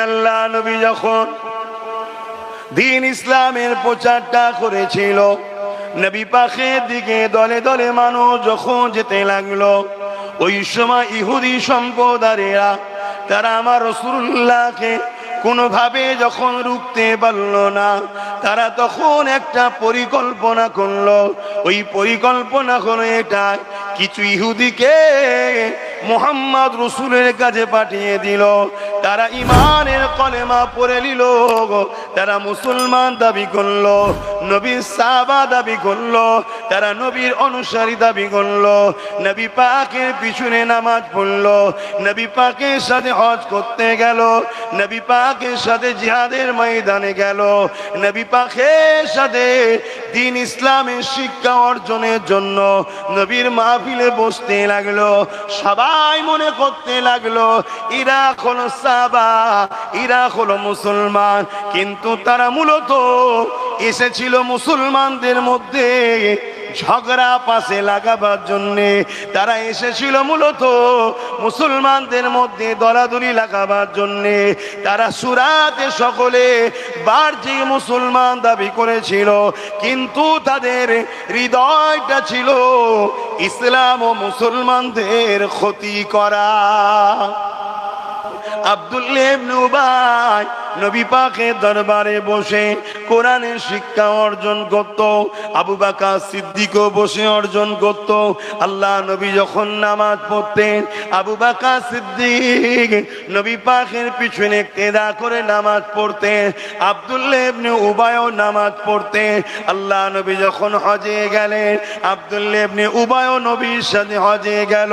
আল্লাহ নবী যখন দ্বীন ইসলামের প্রচারটা করেছিল, নবী পাকের দিকে দলে দলে মানুষ যখন যেতে লাগলো, ওই সময় ইহুদি সম্প্রদায়েরা তারা আমার রাসূলুল্লাহকে কোনোভাবে যখন রুখতে পারল না, তারা তখন একটা পরিকল্পনা করলো। ওই পরিকল্পনা হলো এটা, কিছু ইহুদিকে মুহাম্মদ রাসূলের কাছে পাঠিয়ে দিল। তারা ঈমানের কলেমা পড়ে নিল, তারা মুসলমান দাবি করলো, নবীর সাহাবা দাবি করলো, তারা নবীর অনুসারী দাবি করলো, নবী পাকের পিছনে নামাজ পড়লো, নবী পাকের সাথে হজ করতে গেল, নবী পাকের সাথে জিহাদের ময়দানে গেল, নবী পাকের সাথে দ্বীন ইসলামের শিক্ষা অর্জনের জন্য নবীর মাহফিলে বসতে লাগলো। সবাই মনে করতে লাগলো এরা হলো সাহাবা, এরা হলো মুসলমান, কিন্তু তারা মূলত এসেছিল মুসলমানদের মধ্যে ঝগড়া পাশে লাগাবার জন্যে। তারা এসেছিল মূলত মুসলমানদের মধ্যে দলাদলি লাগাবার জন্যে। তারা সুরাতে সকলে বাহ্যিক মুসলমান দাবি করেছিল, কিন্তু তাদের হৃদয়টা ছিল ইসলাম ও মুসলমানদের ক্ষতি করা। আব্দুল্লাহ ইবনে উবাই নবী পাকের দরবারে বসে কোরআনের শিক্ষা অর্জন করত, আবু বকর সিদ্দিকও বসে অর্জন করত। আল্লাহ নবী যখন নামাজ পড়তেন, আবু বকর সিদ্দিক নবী পাকের পিছনে ইক্তেদা করে নামাজ পড়তেন, আব্দুল্লাহ ইবনে উবাইও নামাজ পড়তেন। আল্লাহ নবী যখন হজে গেলেন, আব্দুল্লাহ ইবনে উবাইও নবীর সাথে হজে গেল,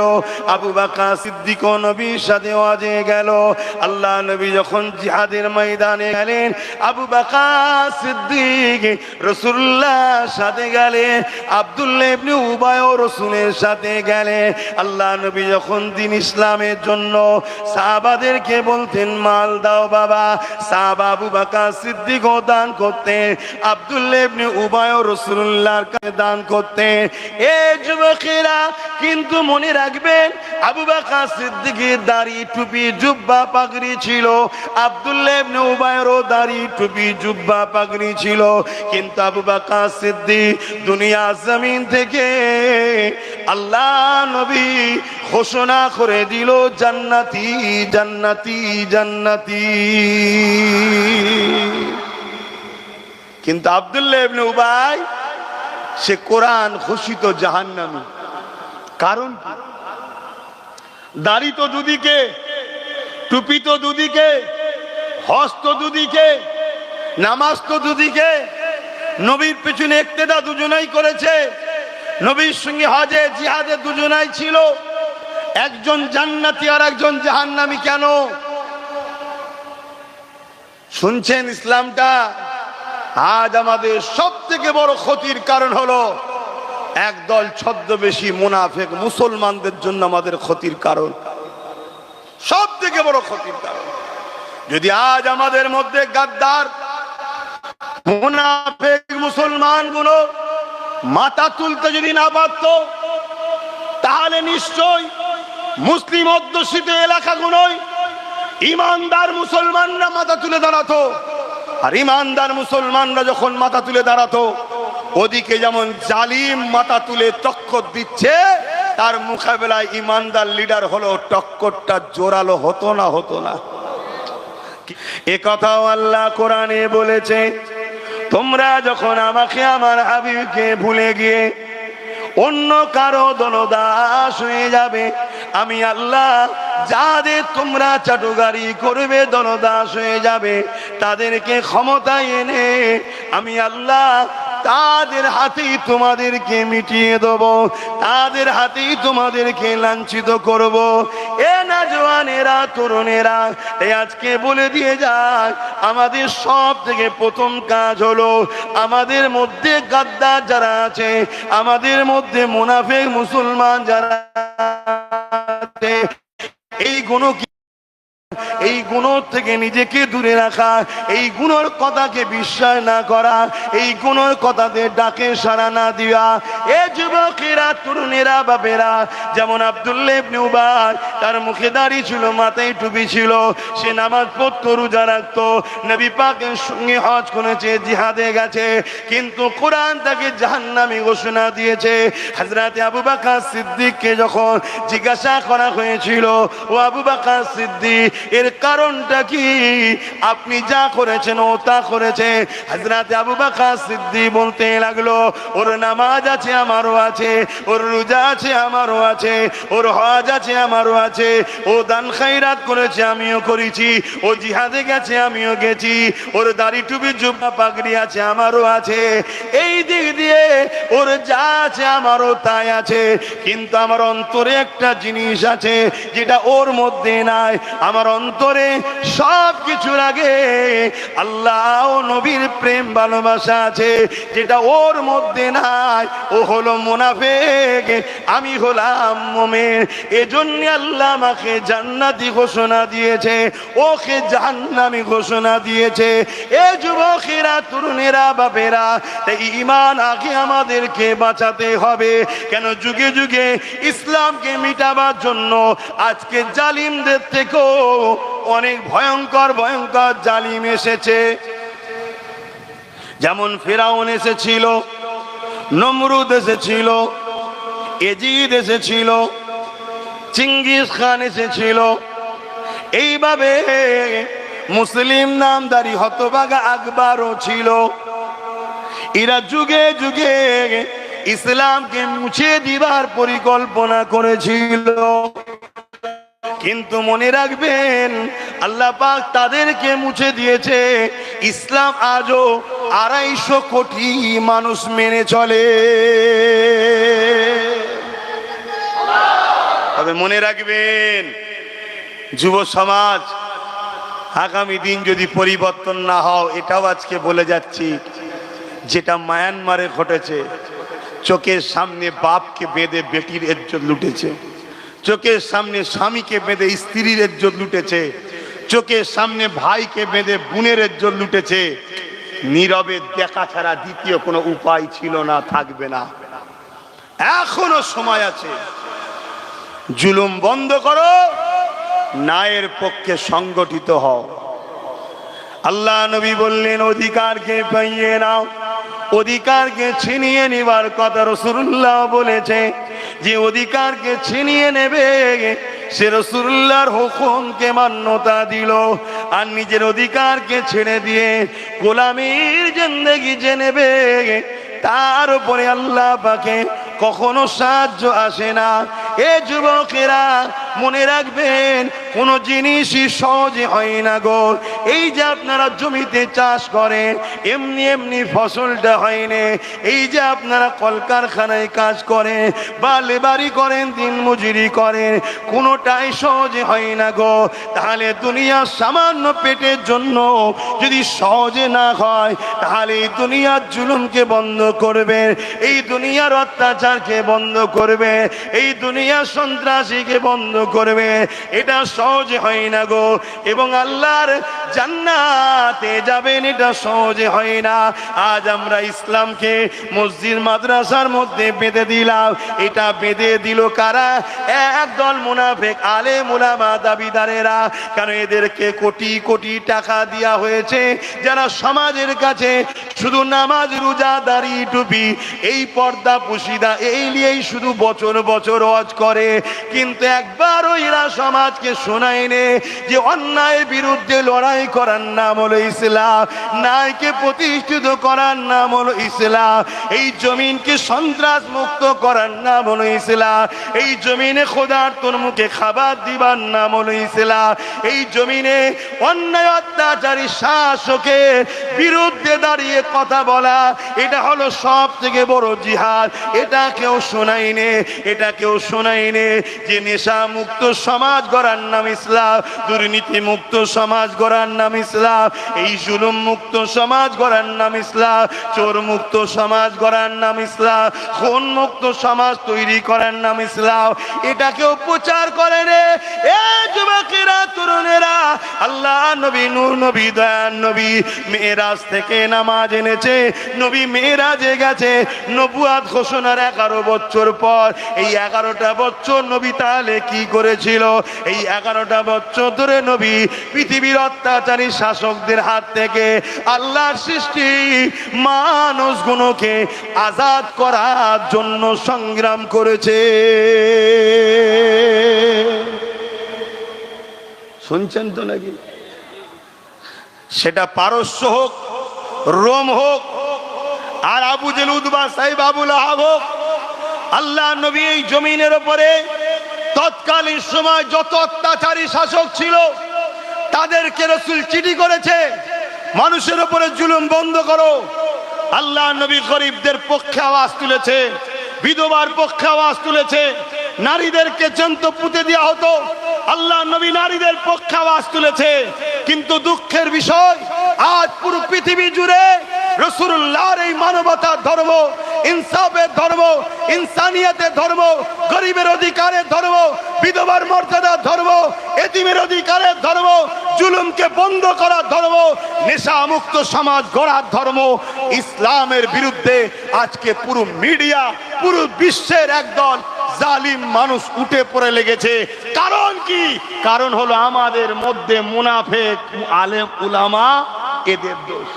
আবু বকর সিদ্দিকও নবীর সাথে হজে গেল। আল্লাহ নবী যখন জিহাদের ময়দানে গেলেন, আবু বকর সিদ্দিক রাসূলুল্লাহর সাথে গেলেন, আব্দুল্লাহ ইবনে উবাইও রাসূলের সাথে গেলেন। আল্লাহ নবী যখন দ্বীন ইসলামের জন্য সাহাবাদেরকে বলতেন মাল দাও বাবা, সাহাবা আবু বকর সিদ্দিকও দান করতেন, আব্দুল্লাহ ইবনে উবাইও রাসূলুল্লাহর কাছে দান করতেন। এ যুবকেরা কিন্তু মনে রাখবেন, আবু বকর সিদ্দিকের দাড়ি টুপি জুব্বা পাগড়ি ছিল, আব্দুল্লাহ ইবনে উবাইয়েরও দাড়ি টুপি জুব্বা পাগড়ি ছিল, কিন্তু আবু বকর সিদ্দিক দুনিয়া জমিন থেকে আল্লাহ নবী ঘোষণা করে দিল জান্নাতি জান্নাতি জান্নাতি। কিন্তু আব্দুল্লাহ ইবনে উবাই সে কোরআন ঘোষিত জাহান্নামী। কারণ দাড়ি তো দুদিকে, টুপি তো দুদিকে, হজ তো দুদিকে, নামাজ তো দুদিকে, নবীর পেছনে ইক্তেদা দুজনেই করেছে, নবীর সঙ্গে হজে জিহাদে দুজনাই ছিল। একজন জান্নাতি আর একজন জাহান্নামী কেন? শুনছেন ইসলামটা? আজ আমাদের সব থেকে বড় ক্ষতির কারণ হলো একদল ছদ্মবেশী মুনাফিক মুসলমানদের জন্য আমাদের ক্ষতির কারণ, সব থেকে বড় ক্ষতির কারণ। যদি আজ আমাদের মধ্যে গাদ্দার মুনাফিক মুসলমানগুলো মাথা তুলতে যদি না পারত, তাহলে নিশ্চয় মুসলিম অধ্যুষিত এলাকাগুলোয় ইমানদার মুসলমানরা মাথা তুলে দাঁড়াতো। আর ইমানদার মুসলমানরা যখন মাথা তুলে দাঁড়াতো, ওদিকে যেমন জালিম মাথা তুলে টক্কর দিচ্ছে, তার মোকাবেলায় ইমানদার লিডার হলো, টক্করটা জোরালো হতো না? হতো না? এ কথাও আল্লাহ কোরআনে বলেছে, তোমরা যখন আমাকে আমার হাবিবকে ভুলে গিয়ে অন্য কারো দলদাস হয়ে যাবে, আমি আল্লাহ যাদের তোমরা চাটুকারি করবে, দলদাস হয়ে যাবে, তাদেরকে ক্ষমতায় এনে আমি আল্লাহ তাদের হাতেই তোমাদেরকে মিটিয়ে দেব, তাদের হাতেই তোমাদেরকে লাঞ্ছিত করব। এ না জওয়ানেরা, তরুণেরা, এই আজকে বলে দিয়ে যায়, আমাদের সব থেকে প্রথম কাজ হলো আমাদের মধ্যে গাদ্দার যারা আছে, আমাদের মধ্যে মুনাফিক মুসলমান যারা আছে, এই গুণ এই গুণ থেকে নিজেকে দূরে রাখা, এই গুণের কথাকে বিশ্বাস না করা, এই গুণের কথাতে ডাকে সাড়া না দেওয়া। এ যুবকেরা, তরুণেরা, বাপেরা, যেমন আব্দুল্লাহ ইবনে উবাই তার মুখে দাড়ি ছিল, মাথায় টুপি ছিল, সে নামাজ পড়তো, রোজা রাখতো, নবী পাকের সঙ্গে হজ করেছে, জিহাদে গেছে, কিন্তু কোরআন তাকে জাহান্নামী ঘোষণা দিয়েছে। হযরত আবু বকর সিদ্দিককে যখন জিজ্ঞাসা করা হয়েছিল, ও আবু বকর সিদ্দিক, এর কারণটা কি? আপনি যা করেছেন ও তা করেছে। হযরত আবু বকর সিদ্দিক বলতে লাগলো, ওর নামাজ আছে আমারও আছে, ওর রোজা আছে আমারও আছে, ওর হজ আছে আমারও আছে, ও দান খায়রাত করেছে আমিও করেছি, ও জিহাদে গেছে আমিও গেছি, ওর দাড়ি টুপি জুব্বা পাগড়ি আছে আমারও আছে, এই দিক দিয়ে ওর যা আছে আমারও তাই আছে, কিন্তু আমার অন্তরে একটা জিনিস আছে যেটা ওর মধ্যে নাই। আমার অন্তরে সব কিছুর আগে আল্লাহ ও নবীর প্রেম ভালোবাসা আছে, যেটা ওর মধ্যে নাই। ও হলো মুনাফিক, আমি হলাম মুমিন। এজন্য আল্লাহ আমাকে জান্নাতি ঘোষণা দিয়েছে, ওকে জাহান্নামী ঘোষণা দিয়েছে। এ যুবকেরা, তরুণেরা, বাপেরা, তাই ঈমান আগে আমাদেরকে বাঁচাতে হবে। কেন? যুগে যুগে ইসলামকে মিটাবার জন্য আজকে জালিমদের থেকেও অনেক ভয়ঙ্কর ভয়ঙ্কর জালিম এসেছে। যেমন ফিরাউন এসেছিল, নমরুদ এসেছিল, এজিদ এসেছিল, চিঙ্গিস খান এসেছিল, এইভাবে মুসলিম নামদারি হতভাগা আকবরও ছিল। এরা যুগে যুগে ইসলামকে মুছে দিবার পরিকল্পনা করেছিল, কিন্তু মনে রাখবেন আল্লাহ পাক তাদেরকে মুছে দিয়েছে। ইসলাম আজও 250 কোটি মানুষ মেনে চলে। তবে মনে রাখবেন যুব সমাজ, আগামী দিন যদি পরিবর্তন না হও, এটাও আজকে বলে যাচ্ছি, যেটা মায়ানমারে ঘটেছে, চোখের সামনে বাপকে বেঁধে বেটির ইজ্জত লুটেছে, চোখের সামনে স্বামীকে বেঁধে স্ত্রীর ইজ্জত লুটেছে, চোখের সামনে ভাইকে বেঁধে বোনের ইজ্জত লুটেছে। নীরবে দেখা ছাড়া দ্বিতীয় কোনো উপায় ছিল না, থাকবে না। এখনো সময় আছে, জুলুম বন্ধ করো, ন্যায়ের পক্ষে সংগঠিত হও। আল্লাহ নবী বললেন, অধিকারকে পাইয়ে নাও, অধিকারকে ছিনিয়ে নিবার কথা রাসূলুল্লাহ বলেছে। যে অধিকারকে ছিনিয়ে নেবে সে রাসূলুল্লাহর হুকুমকে মান্যতা দিল, আর নিজের অধিকারকে ছেড়ে দিয়ে গোলামীর জিন্দেগি যে নেবে তার উপরে আল্লাহ পাকে কখনো সাহায্য আসে না। এ যুবকেরা মনে রাখবেন, কোনো জিনিসই সহজে হয় না গো। এই যে আপনারা জমিতে চাষ করেন, এমনি এমনি ফসলটা হয় না। এই যে আপনারা কলকারখানায় কাজ করেন বা লেবারি করেন, দিন মজুরি করেন, কোনোটাই সহজে হয় না গো। তাহলে দুনিয়ার সামান্য পেটের জন্য যদি সহজে না হয়, তাহলে এই দুনিয়ার জুলুমকে বন্ধ করবে, এই দুনিয়ার অত্যাচারকে বন্ধ করবে, এই দুনিয়ার সন্ত্রাসীকে বন্ধ করবে। এটা সহজে হয় না গো। এবং আল্লাহর জান্নাতে যাবেন, এটা সহজে হয় না। আজ আমরা ইসলামকে মসজিদ মাদ্রাসার মধ্যে বেঁধে দিলাম। এটা বেঁধে দিল কারা? একদল মুনাফিক আলেম উলামা দাবিদারেরা। কারণ এদেরকে কোটি কোটি টাকা দেওয়া হয়েছে, যারা সমাজের কাছে শুধু নামাজ, রোজা, দাড়ি, টুপি, এই পর্দা পুশিদা, এই নিয়েই শুধু বছর বছর ওয়াজ করে, কিন্তু একবারও এরা সমাজকে শোনায়নি যে অন্যায়ের বিরুদ্ধে লড়াই করার নাম হলো ইসলাম, ন্যায়কে প্রতিষ্ঠিত করার নাম হলো ইসলাম, এই জমিনকে সন্ত্রাস মুক্ত করার নাম হলো ইসলাম, এই জমিনে খোদার তোর মুখে খাবার দিবার নাম হলো ইসলাম, এই জমিনে অন্যায় অত্যাচারী শাসকের বিরুদ্ধে দাঁড়িয়ে কথা বলা, এটা হলো সব থেকে বড় জিহাদ। এটা কেউ শোনায়নি, এটা কেউ শোনায়নি যে নেশা মুক্ত সমাজ গড়ার নাম ইসলাম, দুর্নীতি মুক্ত সমাজ গড়ার করার নাম ইসলাম, এই জুলুম মুক্ত সমাজ গড়ার নাম ইসলাম, চোর মুক্ত সমাজ গড়ার নাম ইসলাম, খুন মুক্ত সমাজ তৈরি করার নাম ইসলাম। এটাকেও প্রচার করে রে এ যুবকেরা, তরুণেরা। আল্লাহ নবী, নূর নবী, দয়ার নবী মেরাজ থেকে নামাজ এনেছে, নবী মেরাজে গেছে নবুয়াত ঘোষণার 11 বছর পর। এই 11টা বছর নবী তাহলে কি করেছিল? এই 11টা বছর ধরে নবী পৃথিবীর অত্যাচারী শাসকদের হাত থেকে আল্লাহর সৃষ্টি মানুষগুলোকে আজাদ করার জন্য সংগ্রাম করেছে। শুনছেন তো নাকি? সেটা পারস্য হোক, রোম হোক, আর আবু জেল, উতবা, সাইব, আবুল আহাব হোক, আল্লাহ নবী এই জমিনের উপরে তৎকালীন সময় যত অত্যাচারী শাসক ছিল তাদেরকে রাসূল চিঠি করেছে, মানুষের উপরে জুলুম বন্ধ করো। আল্লাহ নবী গরিবদের পক্ষে আওয়াজ তুলেছে, বিধবার পক্ষে আওয়াজ তুলেছে, নারীদেরকে জ্যান্ত পুঁতে দেওয়া হতো, আল্লাহ নবী নারীদের পক্ষে আওয়াজ তুলেছে। কিন্তু দুঃখের বিষয়, আজ পুরো পৃথিবী জুড়ে রাসূলুল্লাহর এই মানবতার ধর্ম, ইনসাফের ধর্ম, ইনসানিয়তের ধর্ম, গরিবের অধিকারের ধর্ম, বিধবার মর্যাদার ধর্ম, এতিমের অধিকারের ধর্ম, জুলুমকে বন্ধ করার ধর্ম, নেশা মুক্ত সমাজ গড়ার ধর্ম, ইসলামের বিরুদ্ধে আজকে পুরো মিডিয়া, পুরো বিশ্বের একদল জালিম মানুষ উঠে পড়ে লেগেছে। কারণ কি? কারণ হলো আমাদের মধ্যে মুনাফিক আলেম উলামা, এদের দোষ।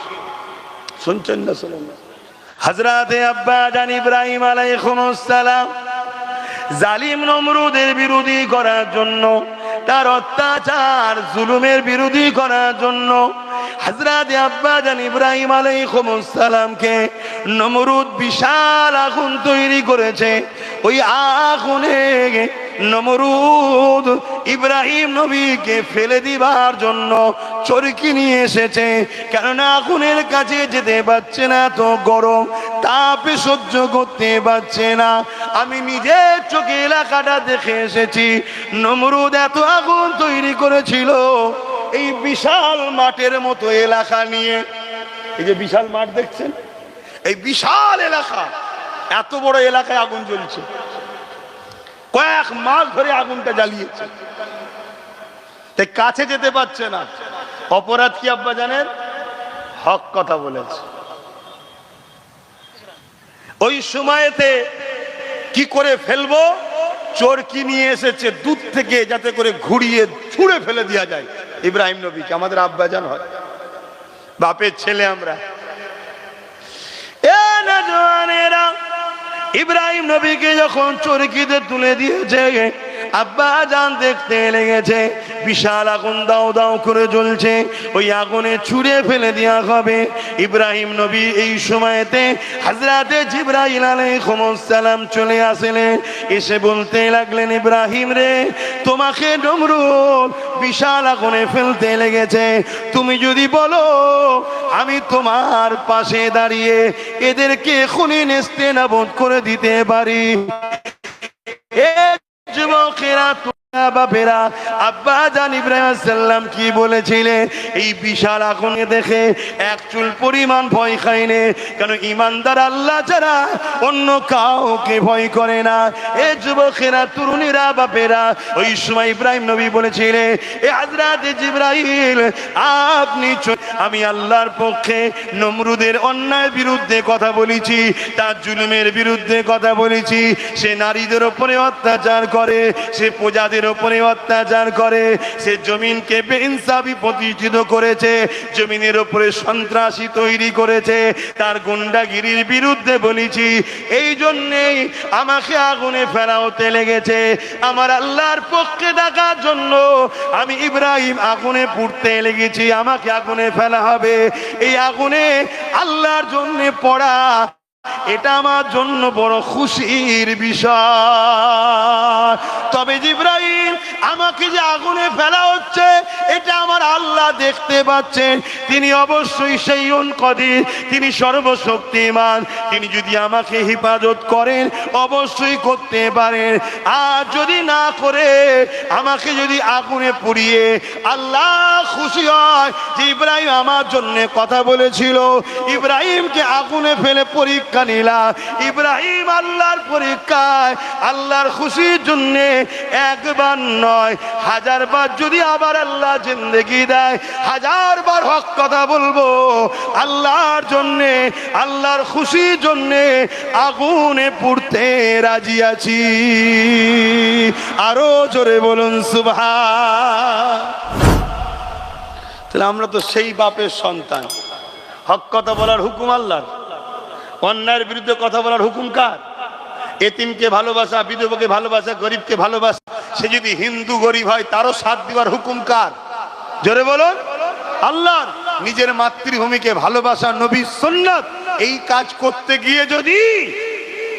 শুনছেন না? শুনুন না। হযরত আব্বা জান ইব্রাহিম আলাইহিস সালাম জালিম নমরুদের বিরোধী করার জন্য, তার অত্যাচার জুলুমের বিরোধী করার জন্য হযরত আব্বা জান ইব্রাহিম আলাইহিস সালামকে নমরুদ বিশাল আগুন তৈরি করেছে। ওই আগুনে নমরুদ ইব্রাহিম নবীকে ফেলে দিবার জন্য চরকি নিয়ে এসেছে, কেননা আগুনের কাছে যেতে পারছে না, তো গরম তাপে সহ্য করতে পারছে না। আমি নিজের চোখে এলাকাটা দেখে এসেছি। নমরুদ এত আগুন তৈরি করেছিল এই বিশাল মাঠের মতো এলাকা নিয়ে। এই যে বিশাল মাঠ দেখছেন, এই বিশাল এলাকা, এত বড় এলাকায় আগুন জ্বলছে, কয়েক মাস ধরে আগুনটা জ্বালিয়েছে, তাই কাছে যেতে পারছে না। অপরাধ কি আব্বা জানেন? হক কথা বলেছে। ওই সময়তে কি করে ফেলবো? চরকি নিয়ে এসেছে দূর থেকে, যাতে করে ঘুরিয়ে ছুঁড়ে ফেলে দেওয়া যায় ইব্রাহিম নবীকে। আমাদের আব্বা জান হয়, বাপের ছেলে আমরা। এ নওজওয়ানেরা, ইব্রাহিম নবীকে যখন চরকিতে তুলে দিয়েছে, আব্বা জান দেখতে লেগেছে বিশাল আগুন দাও দাও করে জ্বলছে, ওই আগুনে ছুঁড়ে ফেলে দেওয়া হবে। ইব্রাহিম নবী এই সময়তে হযরতে জিবরাইল আলাইহিস সালাম চলে আসলেন, এসে বলতে লাগলেন, ইব্রাহিম রে, তোমাকে নমরুদ বিশাল আগুনে ফেলতে লেগেছে, তুমি যদি বলো আমি তোমার পাশে দাঁড়িয়ে এদেরকে খুনি নেস্তেনাবুদ করে দিতে পারি। যুবকেরা, বাপেরা, আব্বা জান ইব্রাহিম সাল্লাম কি বলেছিলেন? এই বিশাল আগুনে দেখে এক চুল পরিমাণ ভয় খায়নি, কারণ ইমানদার আল্লাহ ছাড়া অন্য কাউকে ভয় করে না। এ যুবকেরা, তরুণীরা, বাপেরা, ওই সময় ইব্রাহিম নবী বলেছিলেন, এ হযরত জিবরাইল, আপনি আমি আল্লাহর পক্ষে নমরুদের অন্যায়ের বিরুদ্ধে কথা বলেছি, তার জুলুমের বিরুদ্ধে কথা বলেছি। সে নারীদের উপরে অত্যাচার করে, সে প্রজাদের উপরে অত্যাচার করে, সে জমিনকে বেইনসাফি প্রতিষ্ঠিত করেছে, জমিনের উপরে সন্ত্রাসী তৈরি করেছে, তার গুন্ডাগিরির বিরুদ্ধে বলেছি। এই জন্যেই আমাকে আগুনে ফেলা হতে লেগেছে। আমার আল্লাহর পক্ষে ডাকার জন্য আমি ইব্রাহিম আগুনে পুড়তে লেগেছি, আমাকে আগুনে ফেলা হবে। এই আগুনে আল্লাহর জন্য পড়া, এটা আমার জন্য বড় খুশির বিষয়। তবে জিবরাইল আমাকে যে আগুনে ফেলা হচ্ছে এটা আমার আল্লাহ দেখতে পাচ্ছেন, তিনি অবশ্যই শাইউন কাদির, তিনি সর্বশক্তিমান, তিনি যদি আমাকে হেফাজত করেন অবশ্যই করতে পারেন, আর যদি না করে আমাকে যদি আগুনে পুড়িয়ে আল্লাহ খুশি হয় যে ইব্রাহিম আমার জন্য কথা বলেছিল, ইব্রাহিমকে আগুনে ফেলে পরীক্ষা নিলাম, ইব্রাহিম আল্লাহর পরীক্ষায় আল্লাহর খুশির জন্য একবার নয় 1000 বার যদি আবার আল্লাহ জিন্দেগি দেয় 1000 বার হক কথা বলবো আল্লাহর জন্য, আল্লাহর খুশির জন্য আগুনে পুড়তে রাজি আছি। আরো জোরে বলুন সুবহান। তাহলে আমরা তো সেই বাপের সন্তান, হক কথা বলার হুকুম আল্লাহর, অন্যায়ের বিরুদ্ধে কথা বলার হুকুম কার? এতিমকে ভালোবাসা, বিধবাকে ভালোবাসা, গরিবকে ভালোবাসা, সে যদি হিন্দু গরিব হয় তারও সাথ দিবার হুকুম কার? জোরে বলুন আল্লাহর। নিজের মাতৃভূমিকে ভালোবাসা নবী সুন্নাত, এই কাজ করতে গিয়ে যদি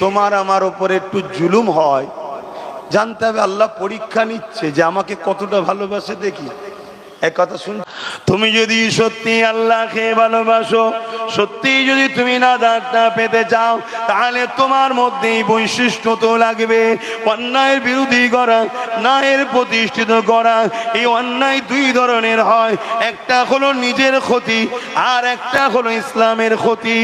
তোমার আমার উপরে একটু জুলুম হয়, জানতে হবে আল্লাহ পরীক্ষা নিচ্ছে যে আমাকে কতটা ভালোবাসে দেখি। এক কথা শুন, তুমি যদি সত্যি আল্লাহকে ভালোবাসো, সত্যি যদি তুমি নাজাতটা পেতে চাও, তাহলে তোমার মধ্যে এই বৈশিষ্ট্য তো লাগবে, অন্যায়ের বিরোধী করা, ন্যায়ের প্রতিষ্ঠিত করা। এই অন্যায় দুই ধরনের হয়, একটা হলো নিজের ক্ষতি আর একটা হলো ইসলামের ক্ষতি।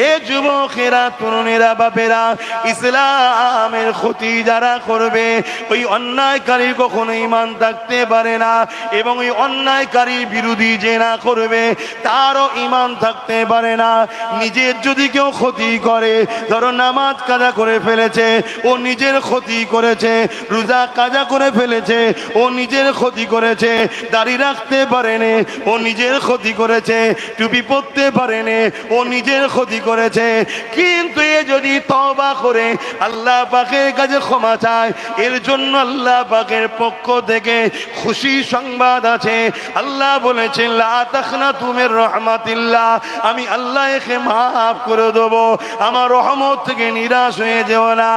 এ যুবকেরা, তরুণেরা, বাপেরা, ইসলামের ক্ষতি যারা করবে ওই অন্যায়কারী কখনো ঈমান থাকতে পারে না, এবং ওই অন্যায়কারী বিরোধী যে না করবে তারও ঈমান থাকতে পারে না। নিজের যদি কেউ ক্ষতি করে, ধরো নামাজ কাজা করে ফেলেছে, ও নিজের ক্ষতি করেছে, রোজা কাজা করে ফেলেছে, ও নিজের ক্ষতি করেছে, দাড়ি রাখতে পারেনি, ও নিজের ক্ষতি করেছে, টুপি পরতে পারেনি, ও নিজের ক্ষতি করেছে। কিন্তু এ যদি তওবা করে আল্লাহ পাকের কাছে ক্ষমা চায়, এর জন্য আল্লাহ পাকের পক্ষ থেকে খুশি সংবাদ আছে। আল্লাহ বলেছেন লা তাখনাতু মির রাহমাতিল্লাহ, আমি আল্লাহ একে মাফ করে দেবো, আমার রহমত থেকে নিরাশ হয়ে যেও না।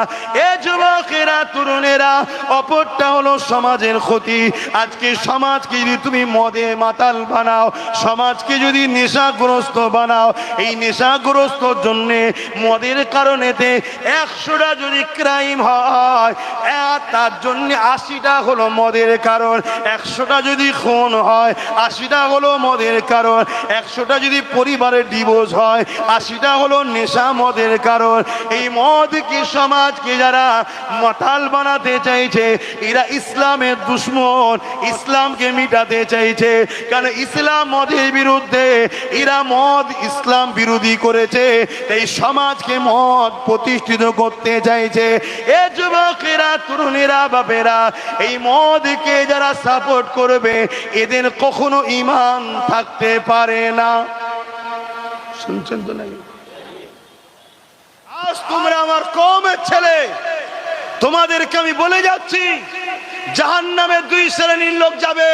এ যুবকেরা, তরুণেরা, অপরটা হলো সমাজের ক্ষতি। আজকে সমাজকে যদি তুমি মদে মাতাল বানাও, সমাজকে যদি নেশাগ্রস্ত বানাও, এই নেশাগ্রস্তর জন্য মদের কারণেতে 100টা যদি ক্রাইম হয়, তার জন্য 80টা হলো মদের কারণ। 100টা যদি খুন হয়, 80টা হলো মদের কারণ। 100টা যদি পরিবারের ডিভোর্স হয়, 80টা হলো নেশা মদের কারণ। এই মদকে, সমাজকে যারা মাতাল বানাতে চাইছে, এরা ইসলামের দুশ্মন, ইসলামকে মিটাতে চাইছে। কারণ ইসলাম মদের বিরুদ্ধে, এরা মদ ইসলাম বিরোধী করেছে, এই সমাজকে মদ প্রতিষ্ঠিত করতে চাইছে। এ যুবকেরা, তরুণেরা, বাপেরা, এই মদকে যারা সাপোর্ট করবে এদের কখনো ঈমান থাকতে পারে না। শুনছেন তো নাকি? আজ তোমরা আমার কওমের ছেলে, তোমাদেরকে আমি বলে যাচ্ছি জাহান্নামে 2 শ্রেণীর লোক যাবে।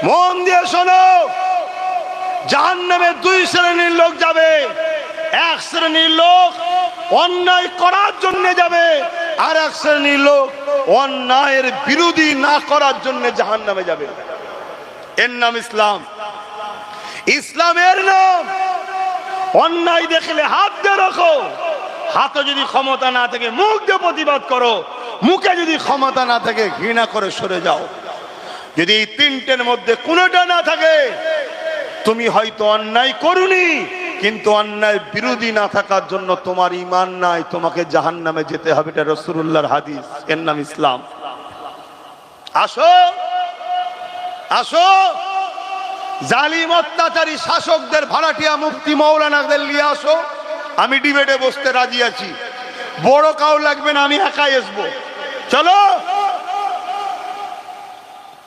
মন দিয়ে শোনো, জাহান্নামে 2 শ্রেণীর লোক যাবে। এক শ্রেণীর লোক অন্যায় করার জন্য যাবে, আর এক শ্রেণীর লোক অন্যায়ের বিরোধী না করার জন্য জাহান্নামে যাবে। এর নাম ইসলাম। ইসলামের নাম অন্যায় দেখলে হাত দিয়ে রাখো, হাতে যদি ক্ষমতা না থাকে মুখ দিয়ে প্রতিবাদ করো, মুখে যদি ক্ষমতা না থাকে ঘৃণা করে সরে যাও। যদি এই 3টের মধ্যে কোনোটা না থাকে, তুমি হয়তো অন্যায় করুনি, কিন্তু অন্যায় বিরোধী না থাকার জন্য তোমার ঈমান নাই, তোমাকে জাহান্নামে যেতে হবে। এটা রাসূলুল্লাহর হাদিস। এর নাম ইসলাম। আসো আসো, জালিম অত্যাচারী শাসকদের ভাড়াটিয়া মুফতি মৌলানাদের নিয়ে আসো, আমি ডিবেটে বসতে রাজি আছি। বড় কাউ লাগবে না, আমি একাই আসবো। চলো,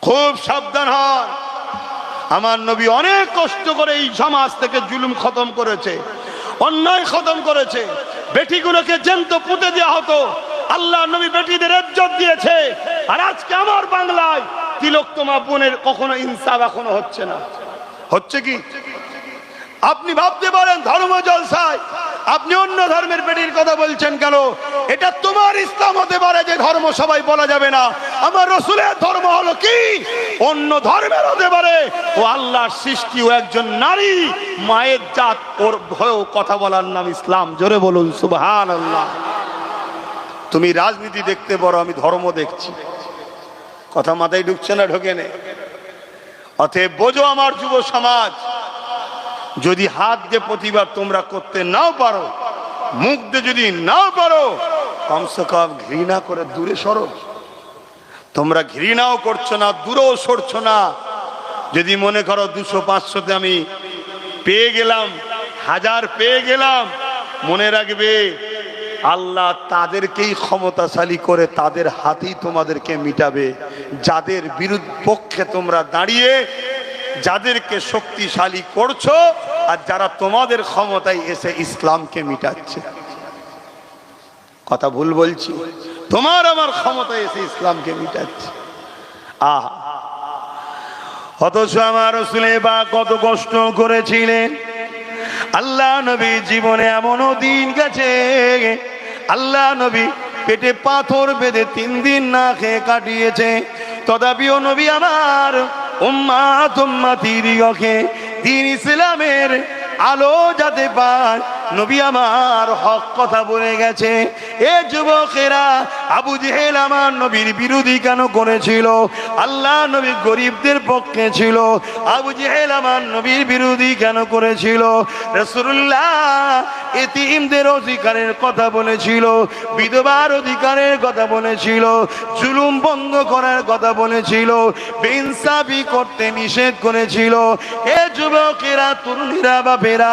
খুব সাবধান হন। আমার নবী অনেক কষ্ট করে এই সমাজ থেকে জুলুম খতম করেছে, অন্যায় খতম করেছে। বেটিগুলোকে জ্যান্ত পুঁতে দেওয়া হতো, আল্লাহ নবী বেটিদের ইজ্জত দিয়েছে। আর আজকে আমার বাংলায় তিলোত্তমা বোনের কখনো ইনসাফ এখনো হচ্ছে না। হচ্ছে কি? আপনি ভাবতে পারেন ধর্ম জলসায় আপনি অন্য ধর্মের বেটির কথা বলছেন কেন? এটা তোমার ইসলাম হতে পারে যে ধর্ম সবাই বলা যাবে না। আমার রাসূলের ধর্ম হলো কি? অন্য ধর্মের হতে পারে, ও আল্লাহর সৃষ্টি, ও একজন নারী, মায়ের জাত, ওর ভয়েও কথা বলার নাম ইসলাম। জোরে বলুন সুবহানাল্লাহ। তুমি রাজনীতি দেখতে পারো, আমি ধর্ম দেখছি। কথা মাথায় ঢুকছে না? ঢোকে না। অতএব বোঝো আমার যুব সমাজ, যদি হাত দিয়ে প্রতিবাদ তোমরা করতে নাও পারো, মুখ দিয়ে যদি নাও পারো, কমসে কম ঘৃণা করে দূরে সরো। তোমরা ঘৃণাও করছো না, দূরেও সরছো না। যদি মনে করো 200-500তে আমি পেয়ে গেলাম, 1000 পেয়ে গেলাম, মনে রাখবে আল্লাহ তাদেরকেই ক্ষমতাশালী করে তাদের হাতেই তোমাদেরকে মিটাবে। যাদের পক্ষে তোমরা দাঁড়িয়ে যাদেরকে শক্তিশালী করছো, আর যারা তোমাদের ক্ষমতায় এসে ইসলামকে মিটাচ্ছে। কথা ভুল বলছি? তোমার আমার ক্ষমতায় এসে ইসলামকে মিটাচ্ছে। অথচ আমার রাসূল কত কষ্ট করেছিলেন। আল্লাহ নবী জীবনে এমনও দিন গেছে, আল্লাহ নবী পেটে পাথর বেঁধে 3 দিন না খেয়ে কাটিয়েছে। তথাপিও নবী আমার উম্মতিদিগকে দ্বীন ইসলামের আলো যাতে পায়, নবী আমার হক কথা বলে গেছে। এ যুবকেরা, আবু জেহেল আমার নবীর বিরোধী কেন করেছিল? আল্লাহ নবী গরিবদের পক্ষে ছিল, আবু জেহেল আমার নবীর বিরোধী কেন করেছিল? রাসূলুল্লাহ এতিমদের অধিকারের কথা বলেছিল, বিধবার অধিকারের কথা বলেছিল, জুলুম বন্ধ করার কথা বলেছিল, বেইনসাফি করতে নিষেধ করেছিল। এ যুবকেরা, তরুণীরা, বাপেরা,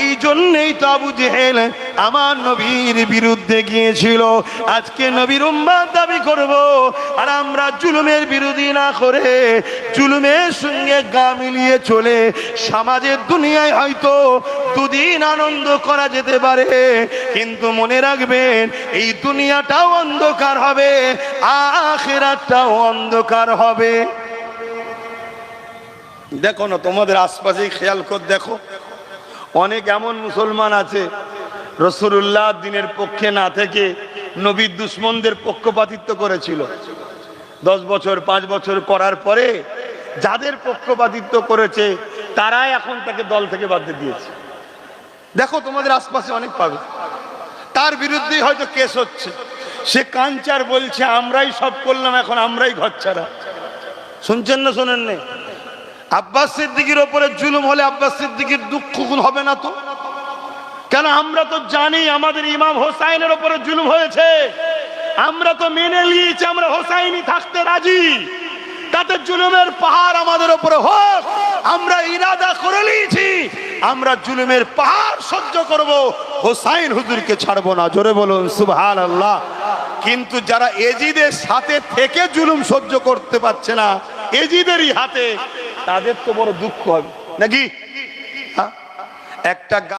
এই জন্যই তো আবু জেহেল আমার নবীর বিরুদ্ধে গিয়েছিল। আজকে নবীর উম্মত দাবি করব, আর আমরা জুলুমের বিরোধী না করে জুলুমের সঙ্গে গা মিলিয়ে চলে সমাজের দুনিয়ায় হয়তো 2 দিন আনন্দ করা যেতে পারে, কিন্তু মনে রাখবেন এই দুনিয়াটাও অন্ধকার হবে, আখিরাতটাও অন্ধকার হবে। দেখো না, তোমাদের আশপাশেই খেয়াল করে দেখো, অনেক এমন মুসলমান আছে রাসূলুল্লাহ দ্বীনের পক্ষে না থেকে নবীর দুশমনদের পক্ষপাতিত্ব করেছিল। 10 বছর 5 বছর করার পরে যাদের পক্ষপাতিত্ব করেছে তারাই এখন তাকে দল থেকে বাদ দিয়েছে। দেখো তোমাদের আশপাশে অনেক পাবে, তার বিরুদ্ধে হয়তো কেস হচ্ছে, সে কাঞ্চার বলছে আমরাই সব করলাম, এখন আমরাই ঘর ছাড়া। শুনছেন না শোনেন না? আব্বাস সিদ্দিকীর ওপরে জুলুম হলে আব্বাস সিদ্দিকীর দুঃখ হবে না তো? কেন? আমরা তো জানি আমাদের ইমাম হোসাইনের ওপরে জুলুম হয়েছে, আমরা তো মেনে নিয়েছি, আমরা হোসাইনি থাকতে রাজি, তাতে জুলুমের পাহাড় আমাদের উপরে হোক, আমরা ইরাদা করে নিয়েছি, আমরা জুলুমের পাহাড় সহ্য করব, হোসাইন হুজুরকে ছাড়বো না। জোরে বলুন সুবহানাল্লাহ। কিন্তু যারা এজিদের সাথে থেকে জুলুম সহ্য করতে পারছে না, এজিদেরই হাতে, তাদের তো বড় দুঃখ হবে নাকি? একটা